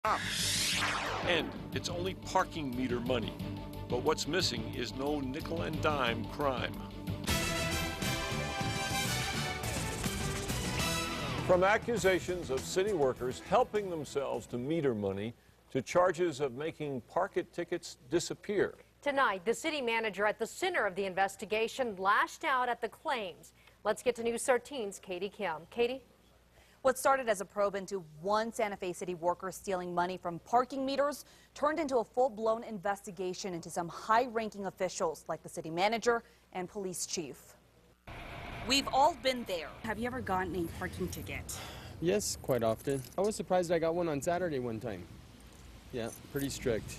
And it's only parking meter money. But what's missing is no nickel and dime crime. From accusations of city workers helping themselves to meter money to charges of making park-it tickets disappear. Tonight, the city manager at the center of the investigation lashed out at the claims. Let's get to News 13's Katie Kim. Katie? What started as a probe into one Santa Fe city worker stealing money from parking meters turned into a full-blown investigation into some high-ranking officials like the city manager and police chief. We've all been there. Have you ever gotten a parking ticket? Yes, quite often. I was surprised I got one on Saturday one time. Yeah, pretty strict.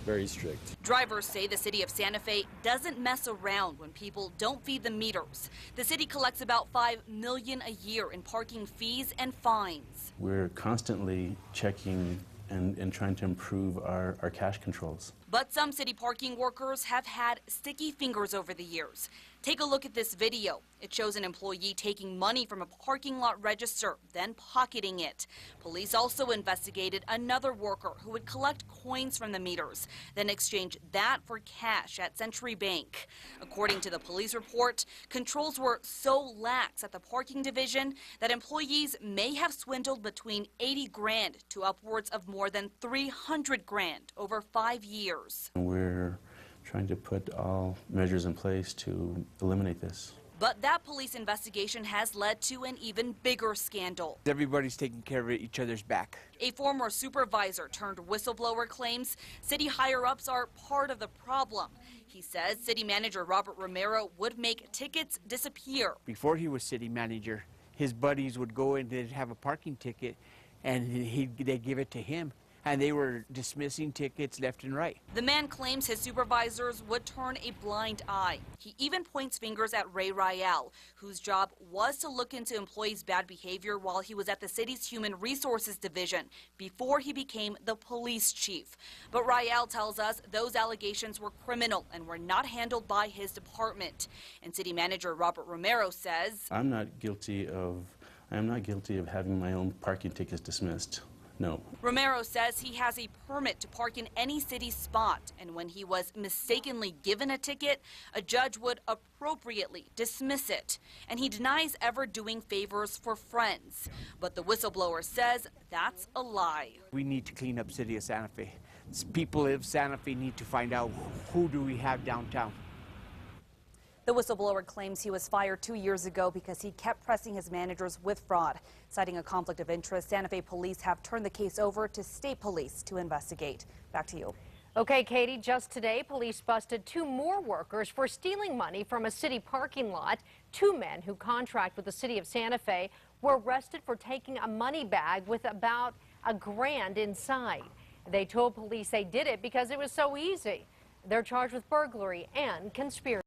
Very strict. Drivers say the city of Santa Fe doesn't mess around when people don't feed the meters. The city collects about $5 million a year in parking fees and fines. We're constantly checking and trying to improve our cash controls. But some city parking workers have had sticky fingers over the years. Take a look at this video. It shows an employee taking money from a parking lot register, then pocketing it. Police also investigated another worker who would collect coins from the meters, then exchange that for cash at Century Bank. According to the police report, controls were so lax at the parking division that employees may have swindled between 80 grand to upwards of more than 300 grand over 5 years. We're trying to put all measures in place to eliminate this. But that police investigation has led to an even bigger scandal. Everybody's taking care of each other's back. A former supervisor turned whistleblower claims city higher-ups are part of the problem. He says city manager Robert Romero would make tickets disappear. Before he was city manager, his buddies would go and they'd have a parking ticket and they'd give it to him. And they were dismissing tickets left and right. The man claims his supervisors would turn a blind eye. He even points fingers at Ray Rael, whose job was to look into employees' bad behavior while he was at the city's Human Resources Division before he became the police chief. But Rael tells us those allegations were criminal and were not handled by his department. And city manager Robert Romero says, I am not guilty of having my own parking tickets dismissed. No. Romero says he has a permit to park in any city spot, and when he was mistakenly given a ticket, a judge would appropriately dismiss it. And he denies ever doing favors for friends. But the whistleblower says that's a lie. We need to clean up city of Santa Fe. People of Santa Fe need to find out who do we have downtown. The whistleblower claims he was fired 2 years ago because he kept pressing his managers with fraud. Citing a conflict of interest, Santa Fe police have turned the case over to state police to investigate. Back to you. Okay, Katie, just today, police busted 2 more workers for stealing money from a city parking lot. 2 men who contract with the city of Santa Fe were arrested for taking a money bag with about $1 grand inside. They told police they did it because it was so easy. They're charged with burglary and conspiracy.